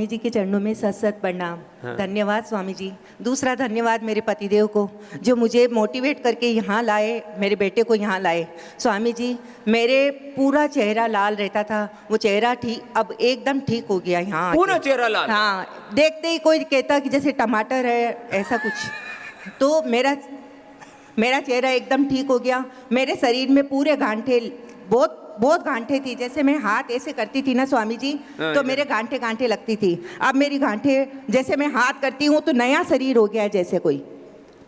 स्वामी जी के चरणों में सत सत प्रणाम। धन्यवाद स्वामी जी। दूसरा धन्यवाद मेरे पतिदेव को, जो मुझे मोटिवेट करके यहाँ लाए, मेरे बेटे को यहाँ लाए। स्वामी जी, मेरे पूरा चेहरा लाल रहता था, वो चेहरा ठीक, अब एकदम ठीक हो गया यहाँ आके। पूरा चेहरा लाल? हाँ, देखते ही कोई कहता कि जैसे टमाटर है, ऐसा कुछ। तो मेरा चेहरा एकदम ठीक हो गया। मेरे शरीर में पूरे गांठे, बहुत गांठे थी। जैसे मैं हाथ ऐसे करती थी ना स्वामी जी, तो मेरे गांठे गांठे लगती थी। अब मेरी गांठे, जैसे मैं हाथ करती हूँ तो नया शरीर हो गया है, जैसे कोई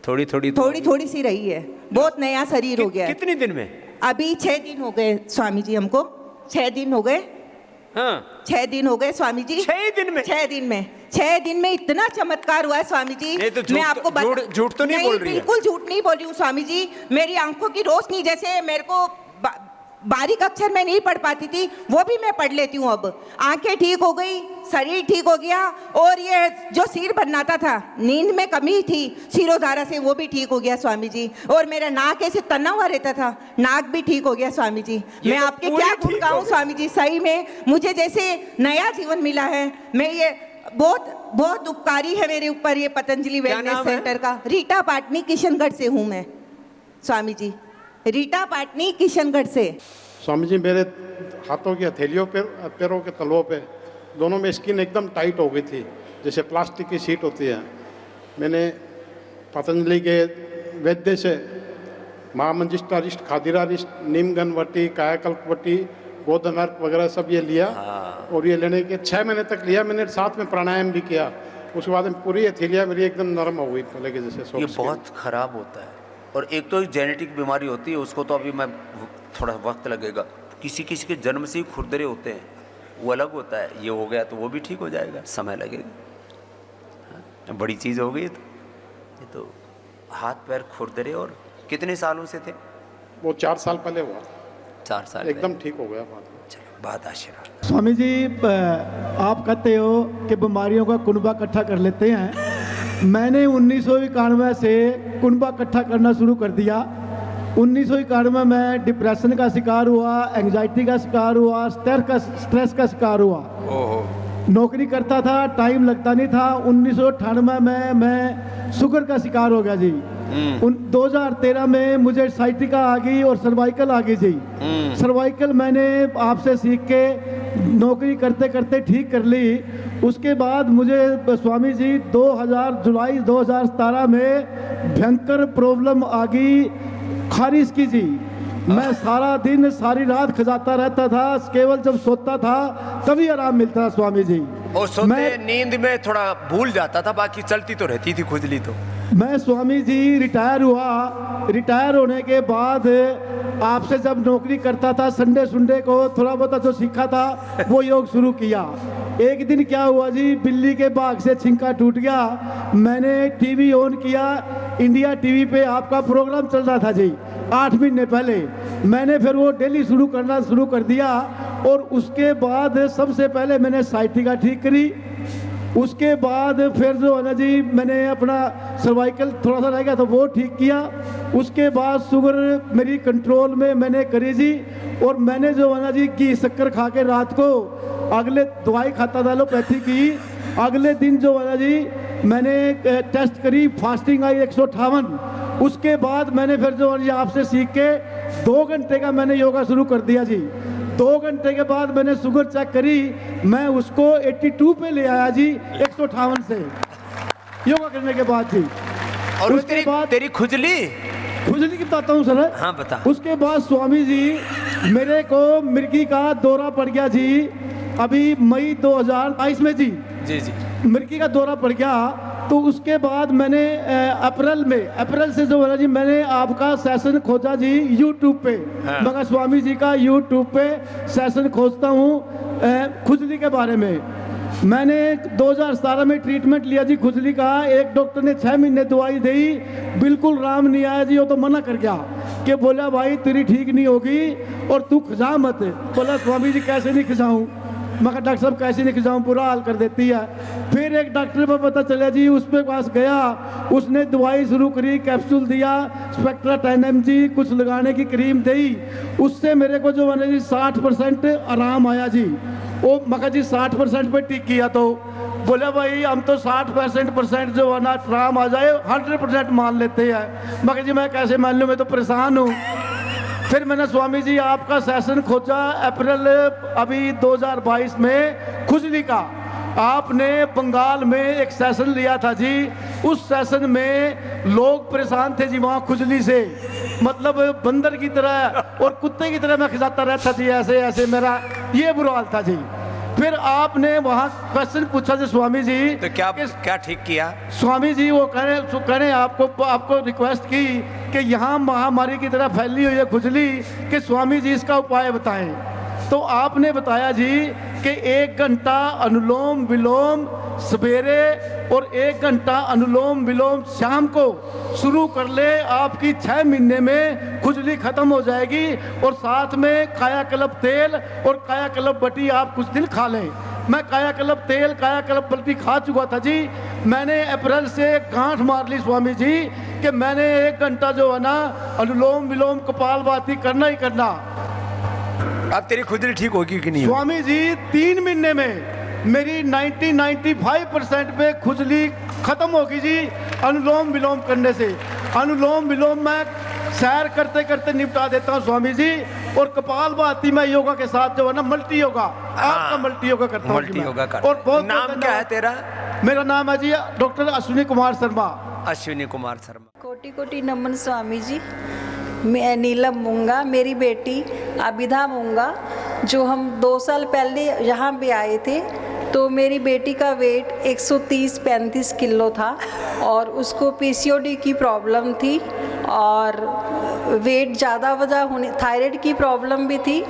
थोड़ी सी रही है, बहुत नया शरीर हो गया है। कितने दिन में? अभी 6 दिन हो गए स्वामी जी हमको, 6 दिन हो गए। हाँ, 6 दिन हो गए स्वामी जी। 6 दिन में? 6 दिन में इतना चमत्कार हुआ है स्वामी जी। तो मैं आपको झूठ तो नहीं बोल रही है? बिल्कुल झूठ नहीं बोल रही हूँ स्वामी जी। मेरी आंखों की रोशनी, जैसे मेरे को बारीक अक्षर में नहीं पढ़ पाती थी, वो भी मैं पढ़ लेती हूँ अब। आंखें ठीक हो गई, शरीर ठीक हो गया, और ये जो सिर बनाता था, नींद में कमी थी सिरोधारा से, वो भी ठीक हो गया स्वामी जी। और मेरा नाक ऐसे तना हुआ रहता था, नाक भी ठीक हो गया स्वामी जी। मैं तो आपके क्या गुण गाऊं स्वामी जी। सही में मुझे जैसे नया जीवन मिला है। मैं ये बहुत उपकारी है मेरे ऊपर ये पतंजलि वेलनेस सेंटर का। रीटा पाटनी, किशनगढ़ से हूँ मैं स्वामी जी। रीटा पाटनी, किशनगढ़ से। स्वामी जी, मेरे हाथों की हथेलियों पे, पैरों के तलवों पे, दोनों में स्किन एकदम टाइट हो गई थी, जैसे प्लास्टिक की शीट होती है। मैंने पतंजलि के वैद्य से महामंजिष्ठारिष्ट, खादिरारिष्ट, नीमगनवटी, कायाकल्पवटी, गोधनर्क वगैरह सब ये लिया। और ये लेने के 6 महीने तक लिया मैंने, साथ में प्राणायाम भी किया। उसके बाद में पूरी हथेलियाँ मेरी एकदम नरम हो गई पहले के जैसे। ये बहुत खराब होता है, और एक तो जेनेटिक बीमारी होती है, उसको तो अभी मैं थोड़ा वक्त लगेगा। किसी किसी के जन्म से ही खुरदरे होते हैं, वो अलग होता है। ये हो गया तो वो भी ठीक हो जाएगा, समय लगेगा। हाँ, बड़ी चीज़ हो गई ये तो हाथ पैर खुरदरे। और कितने सालों से थे? वो 4 साल पहले हुआ। 4 साल एकदम ठीक हो गया बाद में। चलो, बात आशीर्वाद। स्वामी जी, आप कहते हो कि बीमारियों का कुनबा इकट्ठा कर लेते हैं। मैंने 1991 से कुनबा इकट्ठा करना शुरू कर दिया। 1991 में डिप्रेशन का शिकार हुआ, एंजाइटी का शिकार हुआ, स्ट्रेस का शिकार हुआ। नौकरी करता था, टाइम लगता नहीं था। 1998 में मैं शुगर का शिकार हो गया जी। 2013 में मुझे साइटिका आ गई और सर्वाइकल आ गई जी। सर्वाइकल मैंने आपसे सीख के नौकरी करते करते ठीक कर ली। उसके बाद मुझे स्वामी जी जुलाई 2017 में भयंकर प्रॉब्लम आ गई, खारिश की जी। मैं सारा दिन सारी रात खजाता रहता था, केवल जब सोता था तभी आराम मिलता था स्वामी जी। और सोते नींद में थोड़ा भूल जाता था, बाकी चलती तो रहती थी खुजली तो। मैं स्वामी जी रिटायर हुआ। रिटायर होने के बाद आपसे जब नौकरी करता था, संडे को थोड़ा बहुत जो सीखा था वो योग शुरू किया। एक दिन क्या हुआ जी, बिल्ली के बाग से छिंका टूट गया। मैंने टीवी ऑन किया, इंडिया टीवी पे आपका प्रोग्राम चल रहा था जी 8 महीने पहले। मैंने फिर वो डेली शुरू कर दिया। और उसके बाद सबसे पहले मैंने साइटिका ठीक करी। उसके बाद फिर जो है ना जी, मैंने अपना सर्वाइकल थोड़ा सा रह गया तो वो ठीक किया। उसके बाद शुगर मेरी कंट्रोल में मैंने करी जी। और मैंने जो है ना जी, घी शक्कर खा के रात को अगले दवाई खाता था एलोपैथी की। अगले दिन जो है ना जी, मैंने टेस्ट करी, फास्टिंग आई 158। उसके बाद मैंने फिर जो है आपसे सीख के 2 घंटे का मैंने योगा शुरू कर दिया जी। 2 घंटे के बाद मैंने शुगर चेक करी, मैं उसको 82 पे ले आया जी, 158 से योगा करने के बाद जी। और उसके बाद तेरी खुजली की बताता हूँ सर। हाँ बता। उसके बाद स्वामी जी, मेरे को मिर्गी का दौरा पड़ गया जी, अभी मई 2022 में जी। जी मिर्गी का दौरा पड़ गया। तो उसके बाद मैंने अप्रैल से जो है ना जी, मैंने आपका सेशन खोजा जी यूट्यूब पे। मैं स्वामी जी का यूट्यूब पे सेशन खोजता हूँ खुजली के बारे में। मैंने 2017 में ट्रीटमेंट लिया जी खुजली का। एक डॉक्टर ने 6 महीने दवाई दी, बिल्कुल आराम नहीं आया जी। वो तो मना कर गया कि बोला भाई तेरी ठीक नहीं होगी और तू खिजा मत। बोला स्वामी जी कैसे नहीं खिजाऊँ? मैं कहा डॉक्टर साहब कैसे नहीं खिजाऊँ, बुरा हाल कर देती है। फिर एक डॉक्टर पर पता चला जी, उस पे पास गया, उसने दवाई शुरू करी, कैप्सूल दिया, स्पेक्ट्रा 10 mg कुछ लगाने की क्रीम दी। उससे मेरे को जो है जी 60% आराम आया जी। वो मका जी 60% पे टिक किया तो बोले भाई हम तो 60% जो है ना ट्राम आ जाए 100% मान लेते हैं। मगर जी मैं कैसे मान लूँ, मैं तो परेशान हूँ। फिर मैंने स्वामी जी आपका सेशन खोजा अप्रैल अभी 2022 में खुजली का। आपने बंगाल में एक सेशन लिया था जी, उस सेशन में लोग परेशान थे जी वहाँ खुजली से, मतलब बंदर की तरह और कुत्ते की तरह मैं खिंचाता रहता जी, ऐसे ऐसे मेरा ये बुरा हाल था जी। फिर आपने वहाँ क्वेश्चन पूछा जी स्वामी जी, तो क्या ठीक किया? स्वामी जी वो कह आपको रिक्वेस्ट की कि यहाँ महामारी की तरह फैली हुई है खुजली, कि स्वामी जी इसका उपाय बताएं। तो आपने बताया जी कि 1 घंटा अनुलोम विलोम सवेरे और 1 घंटा अनुलोम विलोम शाम को शुरू कर ले, आपकी 6 महीने में खुजली खत्म हो जाएगी। और साथ में कायाकल्प तेल और कायाकल्प बटी आप कुछ दिन खा लें। मैं कायाकल्प तेल कायाकल्प बटी खा चुका था जी। मैंने अप्रैल से गांठ मार ली स्वामी जी कि मैंने 1 घंटा जो है ना अनुलोम विलोम कपालभाति करना ही करना। अब तेरी खुजली ठीक होगी कि नहीं? स्वामी जी 3 महीने में मेरी 95% पे खुजली खत्म होगी जी अनुलोम विलोम करने से। अनुलोम विलोम मैं सैर करते करते निपटा देता हूँ स्वामी जी। और कपालभाति मैं योगा के साथ जो है ना मल्टी योगा, आपका मल्टी योगा करता हूँ। मल्टी योगा कर। और बहुत नाम क्या है तेरा? मेरा नाम है जी डॉक्टर अश्विनी कुमार शर्मा। अश्विनी कुमार शर्मा। कोटि कोटि नमन स्वामी जी। मैं नीलम मूंगा, मेरी बेटी अभिधा मूंगा, जो हम 2 साल पहले यहाँ पे आए थे, तो मेरी बेटी का वेट 130-135 किलो था और उसको पीसीओडी की प्रॉब्लम थी और वेट ज़्यादा वजह होने, थायराइड की प्रॉब्लम भी थी।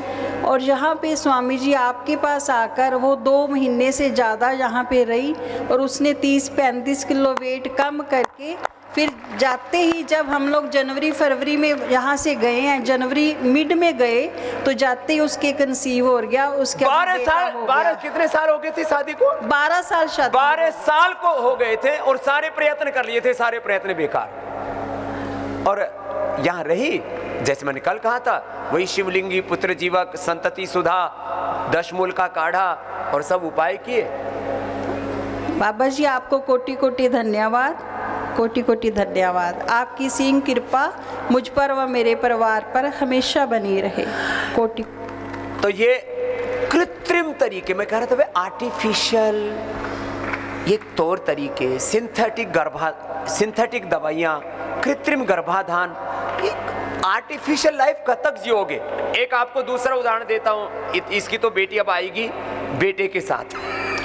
और यहाँ पे स्वामी जी आपके पास आकर वो 2 महीने से ज़्यादा यहाँ पे रही और उसने 30-35 किलो वेट कम करके फिर जाते ही जब हम लोग जनवरी फरवरी में यहाँ से गए हैं, जनवरी मिड में गए, तो जाते ही उसके कंसीव हो गया। उसके 12 कितने साल हो गए थे शादी को? 12 साल शादी। 12 साल को हो गए थे और सारे प्रयत्न कर लिए थे, सारे प्रयत्न बेकार। और यहाँ रही, जैसे मैंने कल कहा था, वही शिवलिंगी पुत्र जीवक संतति सुधा 10 मूल का काढ़ा और सब उपाय किए। बाबा जी आपको कोटि कोटि धन्यवाद, कोटि कोटि धन्यवाद। आपकी सीम कृपा मुझ पर व मेरे परिवार पर हमेशा बनी रहे। कोटि। तो ये कृत्रिम तरीके, मैं कह रहा था वे आर्टिफिशियल, ये तौर तरीके, सिंथेटिक दवाइयाँ, कृत्रिम गर्भाधान, आर्टिफिशियल लाइफ कब तक जियोगे? एक आपको दूसरा उदाहरण देता हूँ, इसकी तो बेटी अब आएगी बेटे के साथ।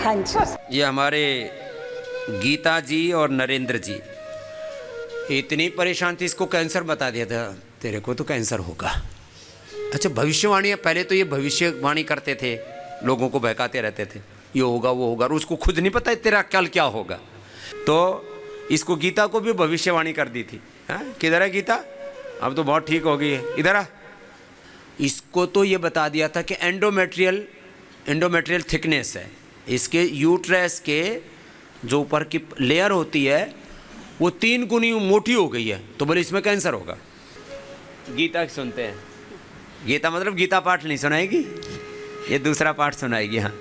हाँ जी। ये हमारे गीता जी और नरेंद्र जी इतनी परेशान थी, इसको कैंसर बता दिया था, तेरे को तो कैंसर होगा। अच्छा, भविष्यवाणी, पहले तो ये भविष्यवाणी करते थे, लोगों को बहकाते रहते थे, ये होगा वो होगा, और उसको खुद नहीं पता तेरा कल क्या होगा। तो इसको गीता को भी भविष्यवाणी कर दी थी। हाँ, किधर है गीता? अब तो बहुत ठीक हो गई है, इधर आ। इसको तो ये बता दिया था कि एंडोमेट्रियल थिकनेस है, इसके यूट्रस के जो ऊपर की लेयर होती है वो 3 गुनी मोटी हो गई है, तो बोले इसमें कैंसर होगा। गीता सुनते हैं, गीता मतलब गीता पाठ नहीं सुनाएगी, ये दूसरा पाठ सुनाएगी। हाँ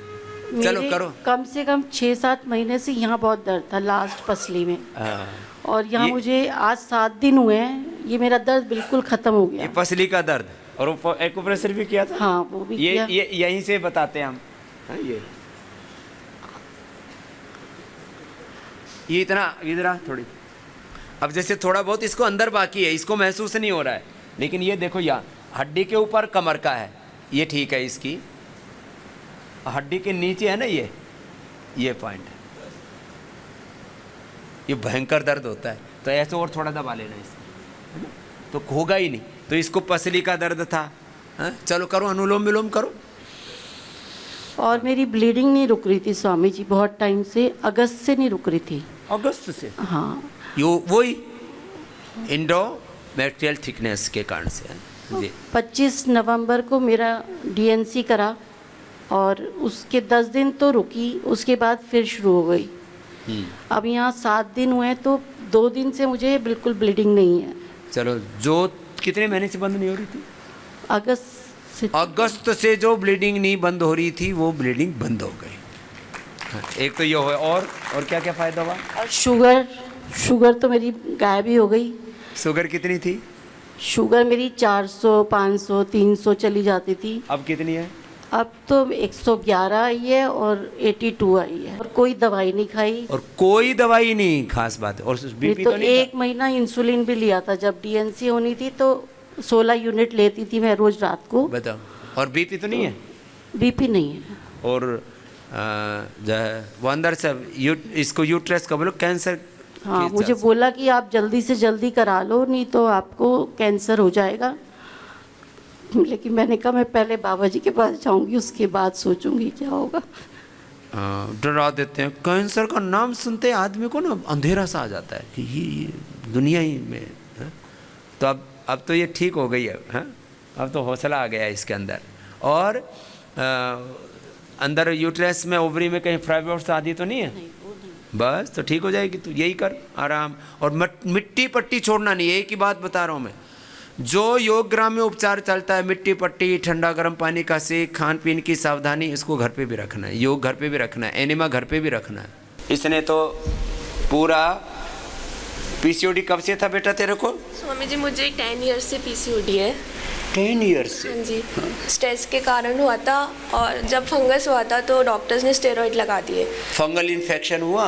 चलो करो। कम से कम 6-7 महीने से यहाँ बहुत दर्द था, लास्ट पसली में। और यहाँ मुझे आज 7 दिन हुए हैं, ये मेरा दर्द बिल्कुल खत्म हो गया। ये पसली का दर्द, और एक्यूप्रेशर भी किया था। हाँ वो भी किया। ये यहीं से बताते हैं हम। हाँ, ये इतना इधर थोड़ी, अब जैसे थोड़ा बहुत इसको अंदर बाकी है, इसको महसूस नहीं हो रहा है, लेकिन ये देखो यहाँ हड्डी के ऊपर कमर का है, ये ठीक है, इसकी हड्डी के नीचे है ना ये पॉइंट है, ये भयंकर दर्द होता है। तो ऐसे और थोड़ा दबा लेना इसको, तो होगा ही नहीं। तो इसको पसली का दर्द था। हाँ चलो करो, अनुलोम विलोम करो। और मेरी ब्लीडिंग नहीं रुक रही थी स्वामी जी, बहुत टाइम से, अगस्त से नहीं रुक रही थी। अगस्त से? हाँ, यो वही एंडोमेट्रियल थिकनेस के कारण से है जी। 25 नवंबर को मेरा डीएनसी करा और उसके 10 दिन तो रुकी, उसके बाद फिर शुरू हो गई। अब यहाँ 7 दिन हुए, तो 2 दिन से मुझे बिल्कुल ब्लीडिंग नहीं है। चलो, जो कितने महीने से बंद नहीं हो रही थी? अगस्त से जो ब्लीडिंग नहीं बंद हो रही थी, वो ब्लीडिंग बंद हो गई। एक तो ये हो, और क्या क्या फ़ायदा हुआ? और शुगर तो मेरी गायब ही हो गई। शुगर कितनी थी? शुगर मेरी 400, 500, 300 चली जाती थी। अब कितनी है? अब तो 111 आई है और 82 आई है, और कोई दवाई नहीं खाई। और कोई दवाई नहीं, खास बात है। और बीपी तो तो नहीं एक महीना इंसुलिन भी लिया था। जब डीएनसी होनी थी तो 16 यूनिट लेती थी मैं रोज रात को। बताओ। और बीपी तो नहीं है? बीपी नहीं है। और जो है वो अंदर से इसको यूट्रस का बोलो कैंसर। हाँ, मुझे बोला कि आप जल्दी से जल्दी करा लो, नहीं तो आपको कैंसर हो जाएगा। लेकिन मैंने कहा मैं पहले बाबा जी के पास जाऊंगी, उसके बाद सोचूंगी क्या होगा। डरा देते हैं। कैंसर का नाम सुनते आदमी को ना अंधेरा सा आ जाता है कि ये दुनिया ही में है? तो अब तो ये ठीक हो गई है, हाँ? अब तो हौसला आ गया है इसके अंदर। और अंदर यूट्रस में, ओवरी में कहीं फाइब्रोइड्स आदि तो नहीं है? नहीं, वो नहीं। बस तो ठीक हो जाएगी। तो यही कर आराम। और मिट्टी पट्टी छोड़ना नहीं, एक ही बात बता रहा हूँ मैं। जो योग ग्राम में उपचार चलता है, मिट्टी पट्टी, ठंडा गर्म पानी का सेक, खान पीन की सावधानी, इसको घर पे भी रखना है। योग घर पे भी रखना है, एनिमा घर पे भी रखना है। इसने तो पूरा पीसीओडी कब से था बेटा तेरे को? स्वामी जी मुझे 10 ईयर्स से पीसीओडी है। 10 ईयर्स से? हाँ जी। स्ट्रेस के कारण हुआ था, और जब फंगस हुआ था तो डॉक्टर्स ने स्टेरॉइड लगा दिए। फंगल इन्फेक्शन हुआ,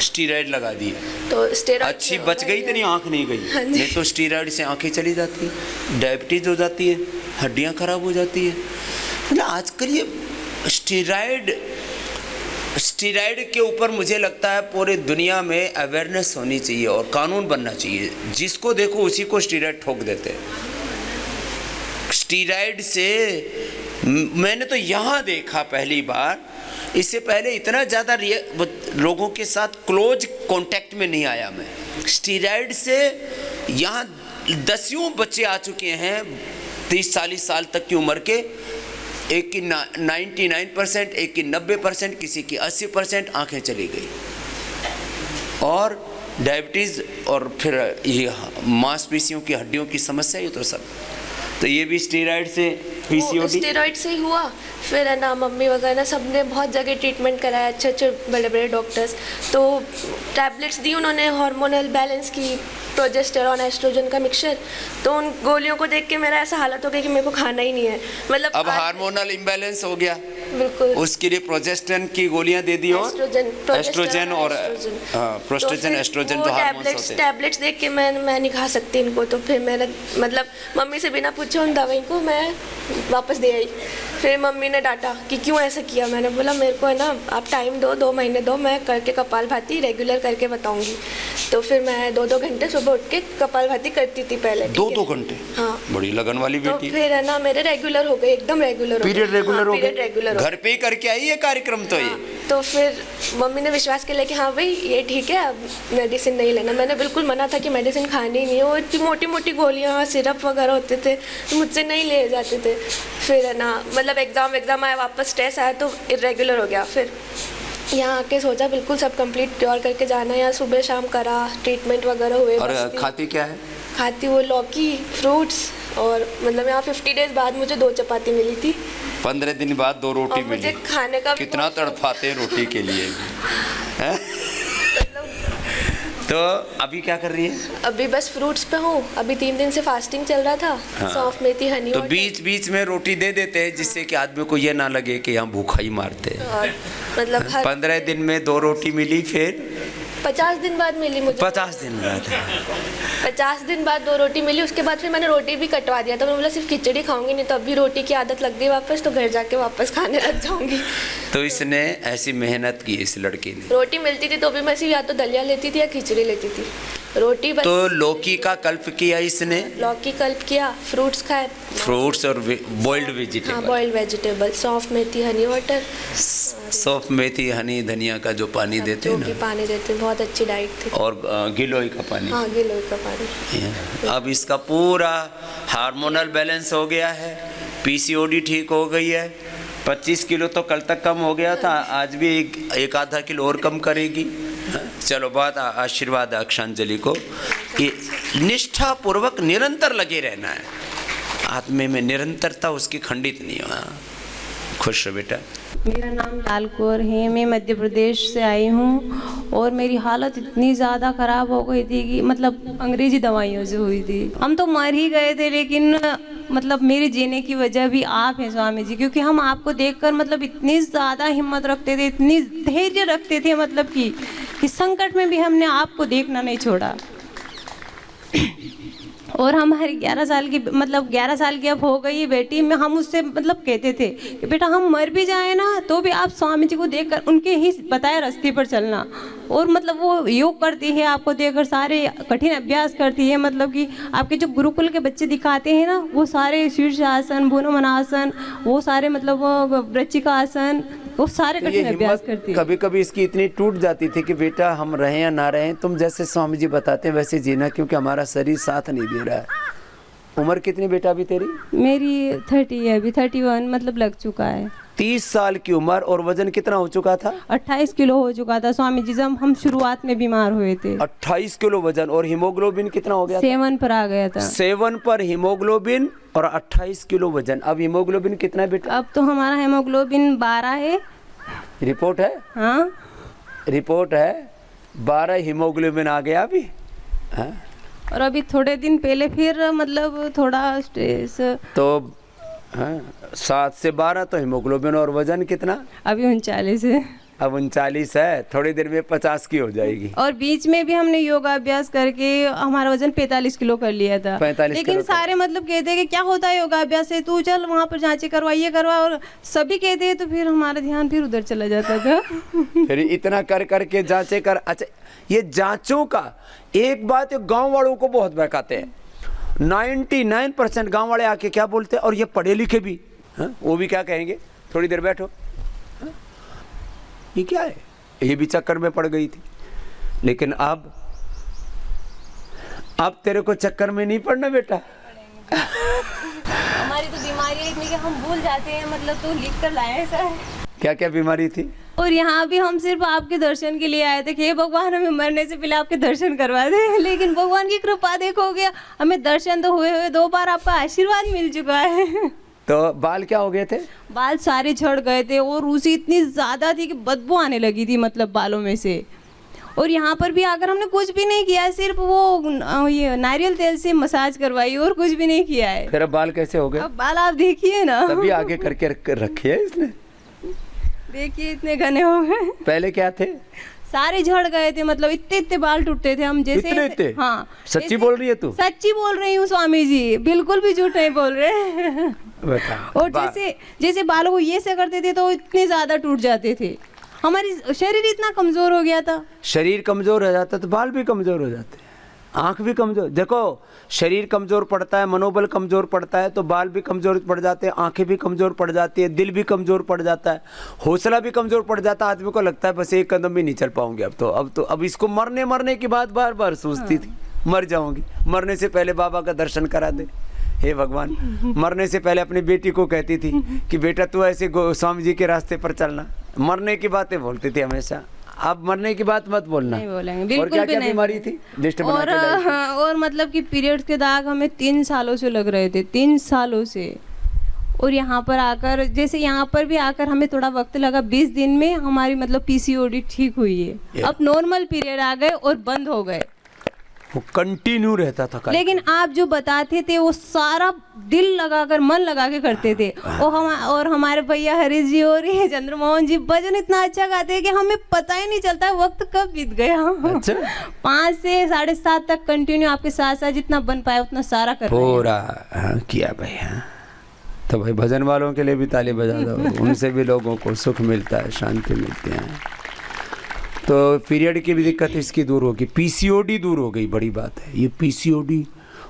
स्टीरॉइड लगा दिए। तो स्टेरॉइड अच्छी बच गई, तेरी आंख नहीं गई। हाँ जी। नहीं तो स्टीरॉइड से आंखें चली जाती है, डायबिटीज हो जाती है, हड्डियां खराब हो जाती है। मतलब आजकल ये स्टीरॉइड के ऊपर मुझे लगता है पूरे दुनिया में अवेयरनेस होनी चाहिए और कानून बनना चाहिए। जिसको देखो उसी को स्टीरॉइड ठोक देते हैं। स्टीरॉइड से मैंने तो यहाँ देखा पहली बार, इससे पहले इतना ज़्यादा लोगों के साथ क्लोज कांटेक्ट में नहीं आया मैं। स्टीरॉइड से यहाँ दसियों बच्चे आ चुके हैं 30-40 साल तक की उम्र के। एक की 99%, एक की 90%, किसी की 80% आंखें चली गई। और डायबिटीज़ और फिर ये मांसपेशियों की हड्डियों की समस्या, ये तो सब। तो ये भी स्टेरॉइड से पीसीओडी? स्टेरॉइड से ही हुआ। फिर है ना मम्मी वगैरह सब ने बहुत जगह ट्रीटमेंट कराया, अच्छे अच्छे बड़े बड़े डॉक्टर्स। तो टैबलेट्स दी उन्होंने, हार्मोनल बैलेंस की, प्रोजेस्टेरॉन एस्ट्रोजन का मिक्सचर। तो उन गोलियों को देख के मेरा ऐसा हालत हो गया कि मेरे को खाना ही नहीं है। मतलब अब हार्मोनल इम्बैलेंस हो गया, बिल्कुल। उसके लिए प्रोजेस्टेरॉन की गोलियां दे दी और एस्ट्रोजन और प्रोस्टेजन एस्ट्रोजन जो हार्मोन्स होते हैं। टैबलेट्स देख के मैं नहीं खा सकती इनको। तो फिर मैंने मतलब मम्मी से बिना पूछे उन दवाई को मैं वापस दे आई। फिर मम्मी ने डांटा कि क्यों ऐसा किया। मैंने बोला मेरे को है ना आप टाइम दो, 2 महीने दो, मैं करके कपालभाति रेगुलर करके बताऊंगी। तो फिर मैं 2-2 घंटे सुबह उठ के कपालभाति करती थी पहले। 2-2 घंटे? हाँ, बड़ी लगन वाली तो बेटी। फिर है ना मेरे रेगुलर हो गए, एकदम रेगुलर हो गए। पीरियड रेगुलर हो पीरियड रेगुलर गए? घर पे ही करके आई ये कार्यक्रम? तो ये तो फिर मम्मी ने विश्वास कर लिया कि हाँ भाई ये ठीक है, अब मेडिसिन नहीं लेना। मैंने बिल्कुल मना था कि मेडिसिन खानी ही नहीं है। वो इतनी मोटी मोटी गोलियाँ, सिरप वगैरह होते थे तो मुझसे नहीं ले जाते थे। फिर है ना मतलब एग्ज़ाम आया, वापस स्ट्रेस आया तो इरेगुलर हो गया। फिर यहाँ आके सोचा बिल्कुल सब कंप्लीट प्योर करके जाना है। यहाँ सुबह शाम करा, ट्रीटमेंट वगैरह हुए। और खाती क्या है? खाती वो लौकी, फ्रूट्स, और मतलब यहाँ 50 डेज बाद मुझे 2 चपाती मिली थी। 15 दिन बाद 2 रोटी मिली। मुझे खाने का कितना तड़फाते हैं रोटी के लिए हैं? तो अभी क्या कर रही है? अभी बस फ्रूट्स पे हूँ। अभी 3 दिन से फास्टिंग चल रहा था। हाँ। सौंफ, मेथी, हनी। तो बीच बीच में रोटी दे देते हैं जिससे कि आदमी को ये ना लगे कि यहाँ भूखा ही मारते हैं। और मतलब 15 दिन में 2 रोटी मिली, फिर 50 दिन बाद मिली मुझे। 50 दिन बाद? 50 दिन बाद 2 रोटी मिली। उसके बाद फिर मैंने रोटी भी कटवा दिया था। मैं बोला सिर्फ खिचड़ी खाऊंगी, नहीं तो अभी रोटी की आदत लग गई वापस, तो घर जाके वापस खाने लग जाऊंगी। तो इसने ऐसी मेहनत की, इस लड़की ने। रोटी मिलती थी तो भी मैं सिर्फ या तो दलिया लेती थी या खिचड़ी लेती थी। रोटी बस। तो लौकी का कल्प किया इसने? लौकी कल्प किया, फ्रूट्स खाए। फ्रूट्स और बॉइल्ड हाँ, वेजिटेबल। बॉइल्ड वेजिटेबल, सौंफ, मेथी, हनी वाटर। सौंफ, मेथी, हनी, धनिया का जो पानी देते हैं ना, पानी देते, बहुत अच्छी डाइट थी। और गिलोय का पानी। हाँ, गिलोय का पानी। अब इसका पूरा हार्मोनल बैलेंस हो गया है, पीसीओडी ठीक हो गई है। 25 किलो तो कल तक कम हो गया था, आज भी एक आधा किलो और कम करेगी। चलो बात आशीर्वाद अक्षांजलि को कि निष्ठा पूर्वक निरंतर लगे रहना है। आत्मे में निरंतरता उसकी खंडित नहीं हो। खुश रहो बेटा। मेरा नाम लाल कौर है, मैं मध्य प्रदेश से आई हूँ और मेरी हालत इतनी ज़्यादा ख़राब हो गई थी कि मतलब अंग्रेजी दवाइयों से हुई थी। हम तो मर ही गए थे, लेकिन मतलब मेरे जीने की वजह भी आप हैं स्वामी जी, क्योंकि हम आपको देखकर मतलब इतनी ज़्यादा हिम्मत रखते थे, इतनी धैर्य रखते थे, मतलब कि संकट में भी हमने आपको देखना नहीं छोड़ा। और हमारी 11 साल की मतलब 11 साल की अब हो गई है बेटी में, हम उससे मतलब कहते थे कि बेटा हम मर भी जाए ना तो भी आप स्वामी जी को देखकर उनके ही बताए रास्ते पर चलना। और मतलब वो योग करती है, आपको देखकर सारे कठिन अभ्यास करती है, मतलब कि आपके जो गुरुकुल के बच्चे दिखाते हैं ना वो सारे शीर्षासन, भुनमनासन, वो सारे मतलब वो वृश्चिकासन, वो सारे तो ये कठिन अभ्यास हिम्मत करती है। कभी कभी इसकी इतनी टूट जाती थी कि बेटा हम रहें या ना रहें, तुम जैसे स्वामी जी बताते हैं वैसे जीना, क्योंकि हमारा शरीर साथ नहीं दे रहा है। उम्र कितनी बेटा अभी तेरी? मेरी 30 है, अभी 31 मतलब लग चुका है। 30 साल की उम्र, और वजन कितना हो चुका था? 28 किलो हो चुका था स्वामी जी जब हम शुरुआत में बीमार हुए थे। 28 किलो वजन, और हीमोग्लोबिन कितना हो गया? 7 पर आ गया था। 7 पर हीमोग्लोबिन और 28 किलो वजन। अब हीमोग्लोबिन कितना है बेटा? अब तो हमारा हीमोग्लोबिन 12 है। रिपोर्ट है? हाँ रिपोर्ट है 12 हीमोग्लोबिन आ गया अभी। हाँ? और अभी थोड़े दिन पहले फिर मतलब थोड़ा स्ट्रेस, तो 7 से 12 तो हीमोग्लोबिन, और वजन कितना? अभी 39 है। अब 39 है, थोड़ी देर में 50 की हो जाएगी। और बीच में भी हमने योगा अभ्यास करके हमारा वजन 45 किलो कर लिया था। 45 लेकिन किलो सारे मतलब कहते हैं कि क्या होता है योगा अभ्यास से, तू चल वहाँ पर जांचें करवा, ये करवा, और सभी कहते हैं, तो फिर हमारा ध्यान फिर उधर चला जाता था। फिर इतना कर करके जांचे कर। अच्छा, ये जांचों का एक बात गांव वालों को बहुत बहकाते हैं। 99% गांव वाले आके क्या बोलते हैं, और ये पढ़े लिखे भी, वो भी क्या कहेंगे, थोड़ी देर बैठो, ये क्या है, ये भी चक्कर में पड़ गई थी। लेकिन अब तेरे को चक्कर में नहीं पड़ना बेटा। हमारी तो बीमारी है इतनी कि हम भूल जाते हैं, मतलब तो लिख कर लाए ऐसा है। क्या क्या बीमारी थी? और यहाँ भी हम सिर्फ आपके दर्शन के लिए आए थे कि हे भगवान हमें मरने से पहले आपके दर्शन करवा दे। लेकिन भगवान की कृपा देखो गया, हमें दर्शन तो हुए 2 बार आपका आशीर्वाद मिल चुका है। तो बाल क्या हो गए थे? बाल सारे झड़ गए थे, और रूसी इतनी ज़्यादा थी कि बदबू आने लगी थी मतलब बालों में से। और यहाँ पर भी आकर हमने कुछ भी नहीं किया, सिर्फ वो ये नारियल तेल से मसाज करवाई, और कुछ भी नहीं किया है। फिर अब बाल कैसे हो गए? अब बाल आप देखिए ना, तभी आगे करके रखे है इसने, देखिए इतने घने हो गए। पहले क्या थे? सारे झड़ गए थे, मतलब इतने बाल टूटते थे हम जैसे। इतने? हाँ, सच्ची बोल रही है तू? सच्ची बोल रही हूँ स्वामी जी, बिल्कुल भी झूठ नहीं बोल रहे। और जैसे बालों को ये से करते थे तो इतने ज्यादा टूट जाते थे, हमारी शरीर इतना कमजोर हो गया था। शरीर कमजोर हो जाता तो बाल भी कमजोर हो जाते हैं, आंख भी कमजोर। देखो, शरीर कमजोर पड़ता है, मनोबल कमजोर पड़ता है तो बाल भी कमजोर पड़ जाते हैं, आंखें भी कमजोर पड़ जाती है, दिल भी कमजोर पड़ जाता है, हौसला भी कमजोर पड़ जाता है। आदमी को लगता है बस एक कदम भी नहीं चल पाऊंगी अब इसको मरने की बात बार बार सोचती थी, मर जाऊंगी, मरने से पहले बाबा का दर्शन करा दे हे भगवान। मरने से पहले अपनी बेटी को कहती थी कि बेटा तू ऐसे स्वामी जी के रास्ते पर चलना। मरने की बातें बोलती थी हमेशा। अब मरने की बात मत बोलना। नहीं बोलेंगे, और बिल्कुल क्या भी क्या नहीं। बीमारी थी? लिस्ट बना के लाई। और मतलब कि पीरियड्स के दाग हमें 3 सालों से लग रहे थे, 3 सालों से। और यहाँ पर आकर, जैसे यहाँ पर भी आकर हमें थोड़ा वक्त लगा, 20 दिन में हमारी मतलब PCOD ठीक हुई है। अब नॉर्मल पीरियड आ गए और बंद हो गए। वो कंटिन्यू रहता था। लेकिन आप जो बताते थे वो सारा दिल लगाकर, मन लगा के करते थे। और हमारे भैया हरीश जी और ये चंद्रमोहन जी भजन इतना अच्छा गाते हैं कि हमें पता ही नहीं चलता वक्त कब बीत गया। अच्छा? 5 से 7.5 तक कंटिन्यू आपके साथ साथ जितना बन पाया उतना सारा कर रहे हैं। पूरा किया भाई। हाँ, तो भाई भजन वालों के लिए भी ताली बजा दो, उनसे भी लोगों को सुख मिलता है, शांति मिलती है। तो पीरियड की भी दिक्कत इसकी दूर होगी, PCOD दूर हो गई, बड़ी बात है ये PCOD।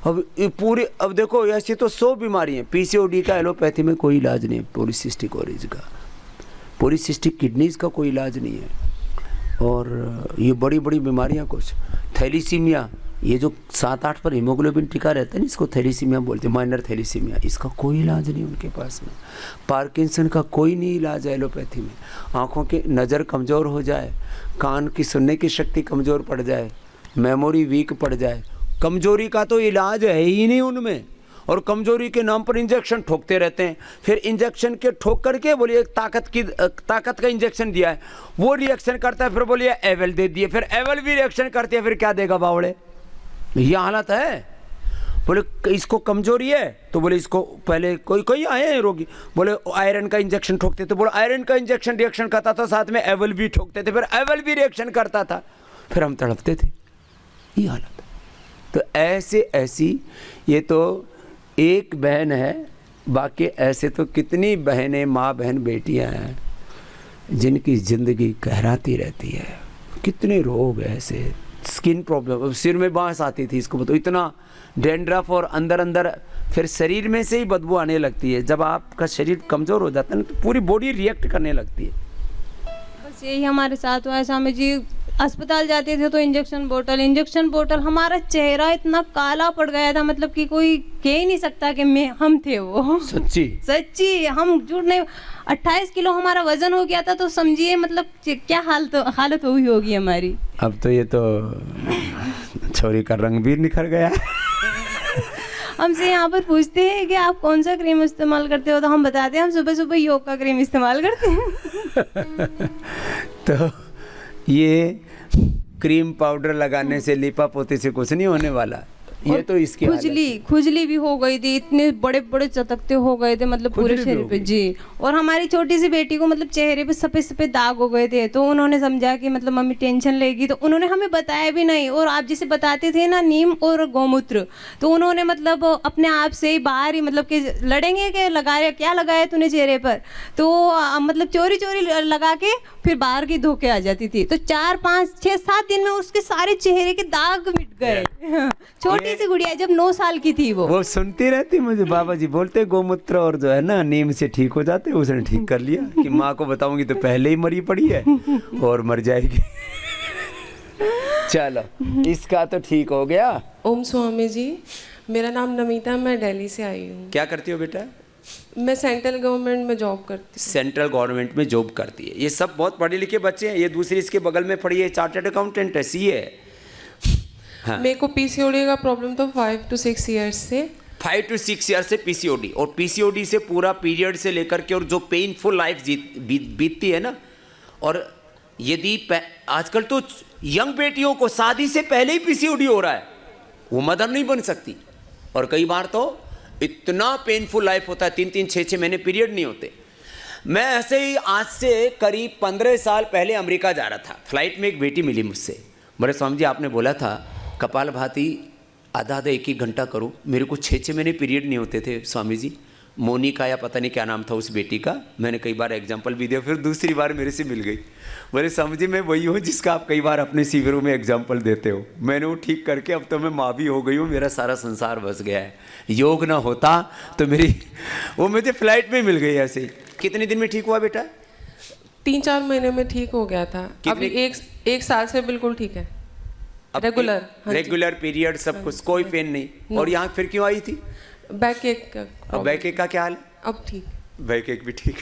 अब ये पूरे, अब देखो ऐसी तो 100 बीमारी हैं। PCOD का एलोपैथी में कोई इलाज नहीं है, पॉलीसिस्टिक ओवरीज का, पॉलीसिस्टिक किडनीज का कोई इलाज नहीं है। और ये बड़ी बड़ी बीमारियां कुछ, थैलीसीमिया, ये जो 7-8 पर हीमोग्लोबिन टिका रहता है ना, इसको थैलीसीमिया बोलते हैं, माइनर थैलीसीमिया, इसका कोई इलाज नहीं उनके पास में। पार्किंसन का कोई नहीं इलाज है एलोपैथी में। आँखों की नज़र कमज़ोर हो जाए, कान की सुनने की शक्ति कमज़ोर पड़ जाए, मेमोरी वीक पड़ जाए, कमज़ोरी का तो इलाज है ही नहीं उनमें। और कमजोरी के नाम पर इंजेक्शन ठोकते रहते हैं। फिर इंजेक्शन के ठोक करके बोलिए एक ताकत का इंजेक्शन दिया है, वो रिएक्शन करता है, फिर बोलिए एवल दे दिए, फिर एवल भी रिएक्शन करती है, फिर क्या देगा बावड़े? ये हालत है। बोले इसको कमजोरी है तो बोले इसको पहले कोई आए हैं रोगी, बोले आयरन का इंजेक्शन ठोकते थे, बोले आयरन का इंजेक्शन रिएक्शन करता था, साथ में एवल भी ठोकते थे, फिर एवल भी रिएक्शन करता था, फिर हम तड़पते थे। ये हालत। तो ऐसी ये तो एक बहन है, बाकी ऐसे तो कितनी बहनें, माँ बहन बेटियां हैं जिनकी ज़िंदगी कहराती रहती है। कितने रोग ऐसे, स्किन प्रॉब्लम, सिर में बांस आती थी इसको, तो इतना डैंड्रफ और अंदर फिर शरीर में से ही बदबू आने लगती है। जब आपका शरीर कमज़ोर हो जाता है ना तो पूरी बॉडी रिएक्ट करने लगती है। बस यही हमारे साथ हुआ है स्वामी जी। अस्पताल जाते थे तो इंजेक्शन बोतल, हमारा चेहरा इतना काला पड़ गया था, मतलब कि कोई कह ही नहीं सकता कि हम थे वो। सच्ची हम झूठ नहीं। 28 किलो हमारा वजन हो गया था, तो समझिए मतलब क्या हालत हुई होगी हमारी। अब तो ये तो छोरी का रंग भी निखर गया है। हमसे यहाँ पर पूछते हैं कि आप कौन सा क्रीम इस्तेमाल करते हो, तो हम बताते हैं हम सुबह सुबह योग का क्रीम इस्तेमाल करते हैं। तो ये क्रीम पाउडर लगाने से, लिपा पोती से कुछ नहीं होने वाला। ये तो इसकी खुजली भी हो गई थी, इतने बड़े बड़े चटकते हो गए थे, मतलब पूरे शरीर पे जी। और हमारी छोटी सी बेटी को मतलब चेहरे पे सफेद सफेद दाग हो गए थे, तो उन्होंने समझा कि मतलब मम्मी टेंशन लेगी, तो उन्होंने हमें बताया भी नहीं। और आप जैसे बताते थे ना नीम और गौमूत्र, तो उन्होंने मतलब अपने आप से ही बाहर ही मतलब कि लड़ेंगे कि लगाया क्या लगाया तूने चेहरे पर, तो मतलब चोरी चोरी लगा के फिर बाहर की धोके आ जाती थी। तो 4 5 6 7 दिन में उसके सारे चेहरे के दाग मिट गए। छोटी सी गुड़िया जब 9 साल की थी वो सुनती रहती मुझे, बाबा जी बोलते गोमूत्र और जो है ना नीम से ठीक हो जाते, उसने ठीक कर लिया कि माँ को बताऊंगी तो पहले ही मरी पड़ी है और मर जाएगी। चलो इसका तो ठीक हो गया। ओम स्वामी जी, मेरा नाम नमिता, मैं दिल्ली से आई हूँ। क्या करती हो बेटा? मैं सेंट्रल गवर्नमेंट में जॉब करती हूँ। सेंट्रल गवर्नमेंट में जॉब करती है। ये सब बहुत पढ़े लिखे बच्चे हैं। ये दूसरी इसके बगल में पढ़ी है, चार्टर्ड अकाउंटेंट है, सीए है। हाँ। मेरे को पीसीओडी का प्रॉब्लम तो 5 to 6 ईयर्स से 5 to 6 ईयर से पीसीओडी, और पीसीओडी से पूरा पीरियड से लेकर के और जो पेनफुल लाइफ बीतती है ना। और यदि आजकल तो यंग बेटियों को शादी से पहले ही पीसीओडी हो रहा है, वो मदर नहीं बन सकती। और कई बार तो इतना पेनफुल लाइफ होता है, 3 6 महीने पीरियड नहीं होते। मैं ऐसे ही आज से करीब 15 साल पहले अमेरिका जा रहा था। फ्लाइट में एक बेटी मिली मुझसे, बोले स्वामी जी आपने बोला था कपालभाति आधा 1 घंटा करो। मेरे को 6 महीने पीरियड नहीं होते थे स्वामी जी। मोनिका या पता नहीं क्या नाम था उस बेटी का, मैंने कई बार एग्जाम्पल भी दिया। फिर दूसरी बार मेरे से मिल गई, बोले स्वामी जी मैं वही हूँ जिसका आप कई बार अपने शिविरों में एग्जाम्पल देते हो। मैंने वो ठीक करके अब तो मैं माँ भी हो गई हूँ, मेरा सारा संसार बस गया है। योग ना होता तो मेरी वो मुझे फ्लाइट में मिल गई ऐसे ही। कितने दिन में ठीक हुआ बेटा? 3-4 महीने में ठीक हो गया था। अभी एक साल से बिल्कुल ठीक है, रेगुलर पीरियड सब कुछ, कोई पेन नहीं। और यहाँ फिर क्यों आई थी? बैक एक बैक एक का क्या हाल है? अब ठीक, बैक एक भी ठीक।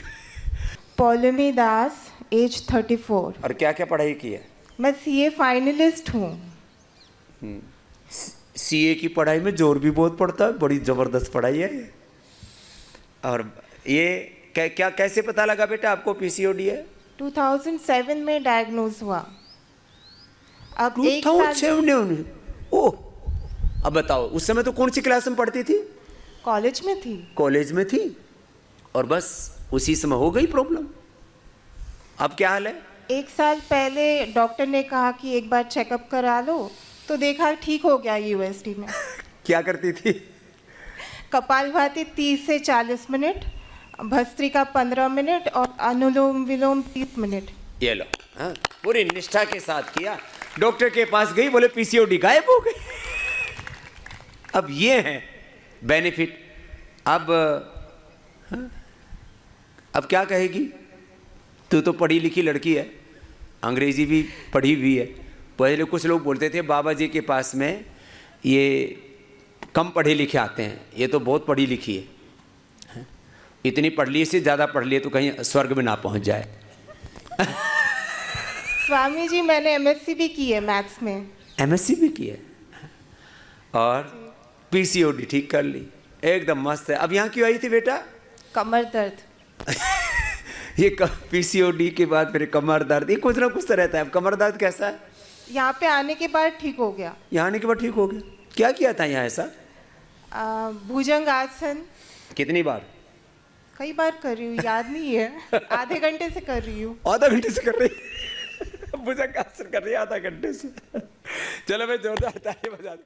पौलमी दास, एज 34। और क्या क्या पढ़ाई की है? मैं सीए फाइनलिस्ट हूँ। सीए की पढ़ाई में जोर भी बहुत पड़ता है, बड़ी जबरदस्त पढ़ाई है ये। और ये क्या कैसे पता लगा बेटा आपको पीसीओडी है? 2007 में डायग्नोज हुआ। अब 2007 ओह, अब बताओ उस समय तो कौन सी क्लास में पढ़ती थी? कॉलेज में थी। कॉलेज में थी और बस उसी समय हो गई प्रॉब्लम। अब क्या हाल है? 1 साल पहले डॉक्टर ने कहा कि एक बार चेकअप करा लो, तो देखा ठीक हो गया यूएसडी में। क्या करती थी? कपालभाति 30 से 40 मिनट, भस्त्रिका 15 मिनट और अनुलोम विलोम 30 मिनट। ये लो, हाँ, पूरी निष्ठा के साथ किया। डॉक्टर के पास गई, बोले पीसीओडी गायब हो गई। अब ये है बेनिफिट। अब हाँ, अब क्या कहेगी? तू तो पढ़ी लिखी लड़की है, अंग्रेजी भी पढ़ी हुई है। पहले कुछ लोग बोलते थे बाबा जी के पास में ये कम पढ़े लिखे आते हैं, ये तो बहुत पढ़ी लिखी है। इतनी पढ़ ली से ज़्यादा पढ़ लिए तो कहीं स्वर्ग में ना पहुंच जाए। स्वामी जी मैंने एमएससी भी की है मैथ्स में। एमएससी भी की है और पीसीओडी ठीक कर ली। एकदम मस्त है। अब यहाँ क्यों आई थी बेटा? कमर दर्द। ये पीसीओडी के बाद फिर कमर दर्द, ये कुछ ना कुछ तो रहता है। अब कमर दर्द कैसा है? यहाँ पे आने के बाद ठीक हो गया। यहाँ आने के बाद ठीक हो गया? क्या किया था यहाँ ऐसा? भुजंग आसन कितनी बार? कई बार कर रही हूँ, याद नहीं है। आधे घंटे से कर रही हूँ। आधा घंटे से कर रही है? भुजंग आसन कर रही है आधा घंटे से। चलो मैं जोरदार ताली बजा दूं।